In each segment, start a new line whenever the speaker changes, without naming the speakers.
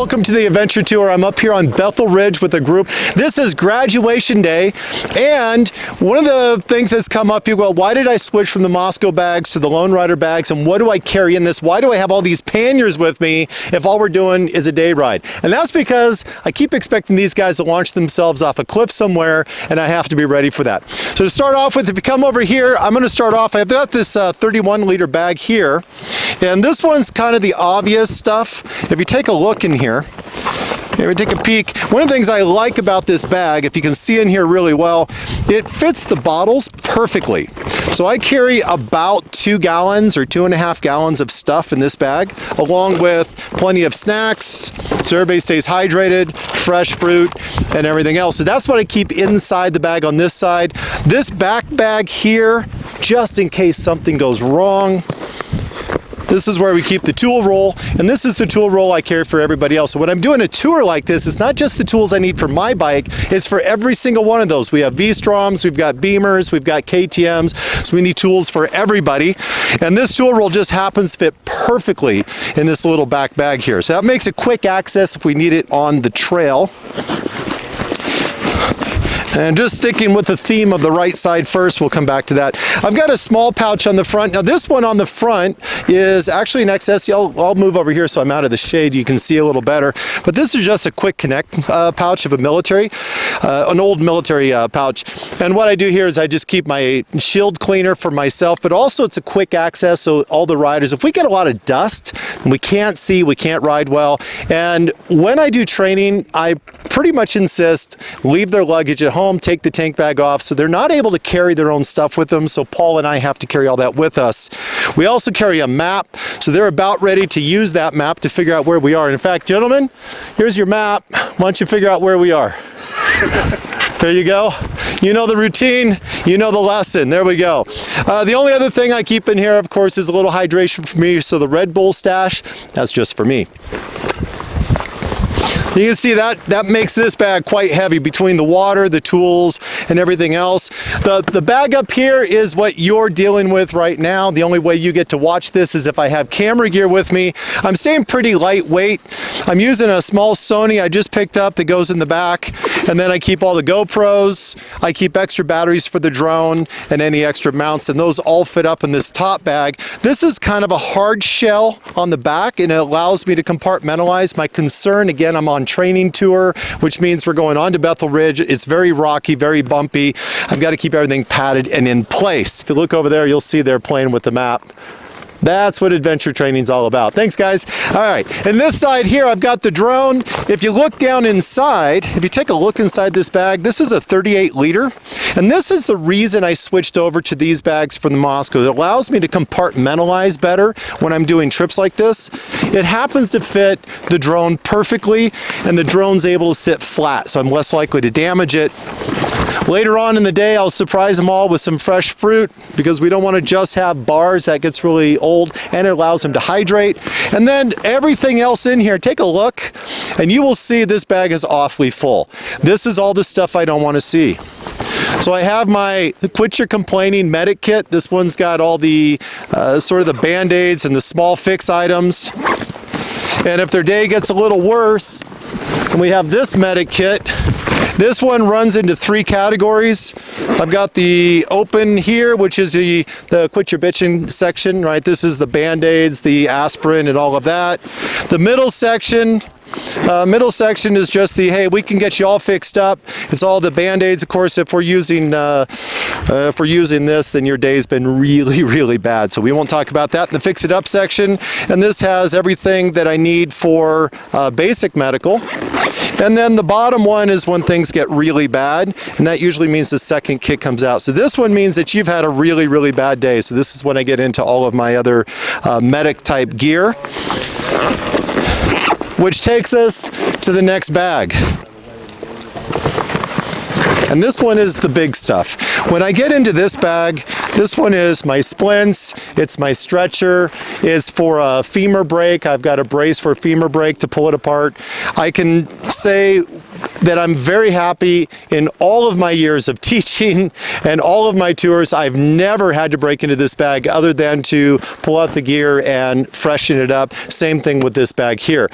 welcome to the adventure tour. I'm up here on Bethel Ridge with a group. This is graduation day, and one of the things that's come up, you go, why did I switch from the Moscow bags to the Lone Rider bags, and what do I carry in this? Why do I have all these panniers with me if all we're doing is a day ride? And that's because I keep expecting these guys to launch themselves off a cliff somewhere, and I have to be ready for that. So to start off with, if you come over here, I'm going to start off, I've got this 31 liter bag here, and this one's kind of the obvious stuff. If you take a look in here, maybe take a peek. One of the things I like about this bag, if you can see in here really well, it fits the bottles perfectly. So I carry about 2 gallons or 2.5 gallons of stuff in this bag, along with plenty of snacks, so everybody stays hydrated, fresh fruit, and everything else. So that's what I keep inside the bag on this side. This back bag here, just in case something goes wrong. This is where we keep the tool roll, and this is the tool roll I carry for everybody else. So when I'm doing a tour like this, it's not just the tools I need for my bike, it's for every single one of those. We have V-Stroms, we've got Beamers, we've got KTMs, so we need tools for everybody. And this tool roll just happens to fit perfectly in this little back bag here. So that makes it quick access if we need it on the trail. And just sticking with the theme of the right side first, we'll come back to that. I've got a small pouch on the front. Now this one on the front is actually an XS. I'll move over here so I'm out of the shade. You can see a little better. But this is just a quick connect pouch of a military, an old military pouch. And what I do here is I just keep my shield cleaner for myself, but also it's a quick access. So all the riders, if we get a lot of dust and we can't see, we can't ride well. And when I do training, I pretty much insist leave their luggage at home, take the tank bag off, so they're not able to carry their own stuff with them, so Paul and I have to carry all that with us. We also carry a map, so they're about ready to use that map to figure out where we are. And in fact, gentlemen, here's your map. Why don't you figure out where we are? There you go. You know the routine, you know the lesson. There we go. The only other thing I keep in here, of course, is a little hydration for me, so the Red Bull stash, that's just for me. You can see that makes this bag quite heavy between the water, the tools, and everything else. The bag up here is what you're dealing with right now. The only way you get to watch this is if I have camera gear with me. I'm staying pretty lightweight. I'm using a small Sony I just picked up that goes in the back, and then I keep all the GoPros. I keep extra batteries for the drone and any extra mounts, and those all fit up in this top bag. This is kind of a hard shell on the back, and it allows me to compartmentalize. My concern, again, I'm on training tour, which means we're going on to Bethel Ridge. It's very rocky, very bumpy. I've got to keep everything padded and in place. If you look over there, you'll see they're playing with the map. That's what adventure training's all about. Thanks, guys. All right, and this side here, I've got the drone. If you look down inside, if you take a look inside this bag, this is a 38 liter. And this is the reason I switched over to these bags from the Moscow. It allows me to compartmentalize better when I'm doing trips like this. It happens to fit the drone perfectly, and the drone's able to sit flat, so I'm less likely to damage it. Later on in the day, I'll surprise them all with some fresh fruit because we don't want to just have bars. That gets really old, and it allows them to hydrate. And then everything else in here, take a look, and you will see this bag is awfully full. This is all the stuff I don't want to see. So I have my Quit Your Complaining medic kit. This one's got all the sort of the Band-Aids and the small fix items. And if their day gets a little worse, we have this medic kit. This one runs into 3 categories. I've got the open here, which is the Quit Your Bitching section, right? This is the Band-Aids, the aspirin, and all of that. The middle section is just the, hey, we can get you all fixed up. It's all the Band-Aids. Of course, if we're using this, then your day's been really, really bad. So we won't talk about that. The Fix It Up section, and this has everything that I need for basic medical. And then the bottom one is when things get really bad, and that usually means the second kit comes out. So this one means that you've had a really, really bad day. So this is when I get into all of my other medic type gear, which takes us to the next bag. And this one is the big stuff. When I get into this bag, this one is my Splints, it's my stretcher, it's for a femur break. I've got a brace for a femur break to pull it apart. I can say that I'm very happy in all of my years of teaching and all of my tours, I've never had to break into this bag other than to pull out the gear and freshen it up. Same thing with this bag here.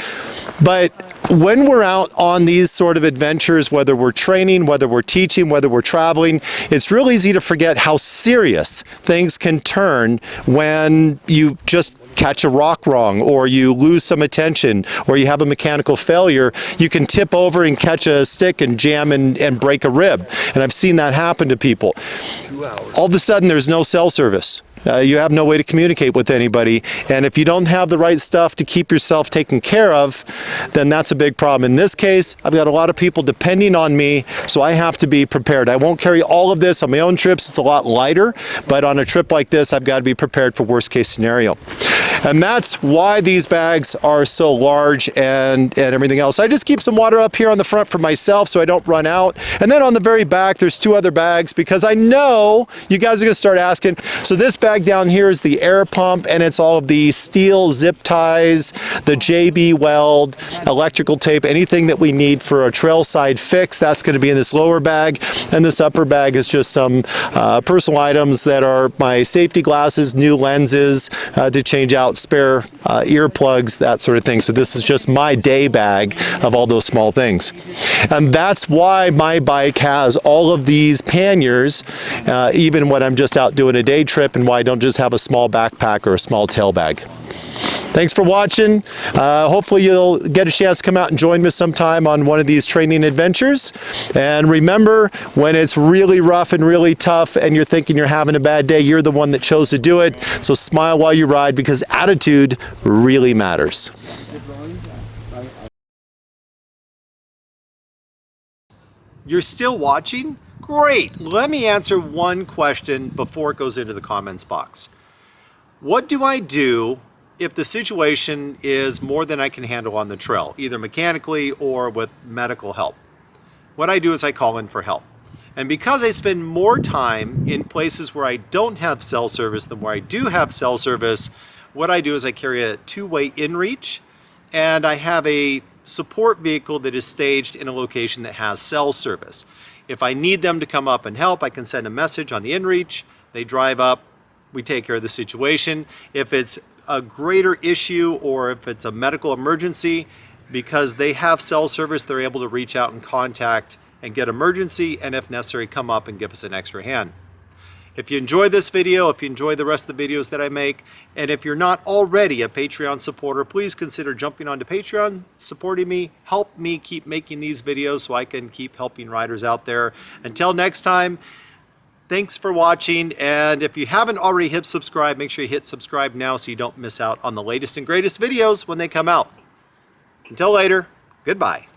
But when we're out on these sort of adventures, whether we're training, whether we're teaching, whether we're traveling, it's real easy to forget how serious things can turn when you just catch a rock wrong, or you lose some attention, or you have a mechanical failure. You can tip over and catch a stick and jam and break a rib. And I've seen that happen to people. All of a sudden, there's no cell service. You have no way to communicate with anybody, and if you don't have the right stuff to keep yourself taken care of, then that's a big problem. In this case, I've got a lot of people depending on me, so I have to be prepared. I won't carry all of this on my own trips. It's a lot lighter, but on a trip like this, I've got to be prepared for worst case scenario. And that's why these bags are so large and everything else. I just keep some water up here on the front for myself so I don't run out. And then on the very back, there's two other bags because I know you guys are gonna start asking. So this bag down here is the air pump, and it's all of the steel zip ties, the JB weld, electrical tape, anything that we need for a trail side fix, that's gonna be in this lower bag. And this upper bag is just some personal items that are my safety glasses, new lenses to change out, spare earplugs, that sort of thing. So this is just my day bag of all those small things. And that's why my bike has all of these panniers, even when I'm just out doing a day trip, and why I don't just have a small backpack or a small tail bag. Thanks for watching. Hopefully you'll get a chance to come out and join me sometime on one of these training adventures. And remember, when it's really rough and really tough and you're thinking you're having a bad day, you're the one that chose to do it. So smile while you ride, because attitude really matters. You're still watching? Great. Let me answer one question before it goes into the comments box. What do I do if the situation is more than I can handle on the trail, either mechanically or with medical help? What I do is I call in for help. And because I spend more time in places where I don't have cell service than where I do have cell service, what I do is I carry a two-way inReach, and I have a support vehicle that is staged in a location that has cell service. If I need them to come up and help, I can send a message on the inReach, they drive up, we take care of the situation. If it's a greater issue or if it's a medical emergency, because they have cell service, they're able to reach out and contact and get emergency, and if necessary, come up and give us an extra hand. If you enjoyed this video, if you enjoy the rest of the videos that I make, and if you're not already a Patreon supporter, please consider jumping onto Patreon, supporting me, help me keep making these videos so I can keep helping riders out there. Until next time, thanks for watching, and if you haven't already hit subscribe, make sure you hit subscribe now so you don't miss out on the latest and greatest videos when they come out. Until later, goodbye.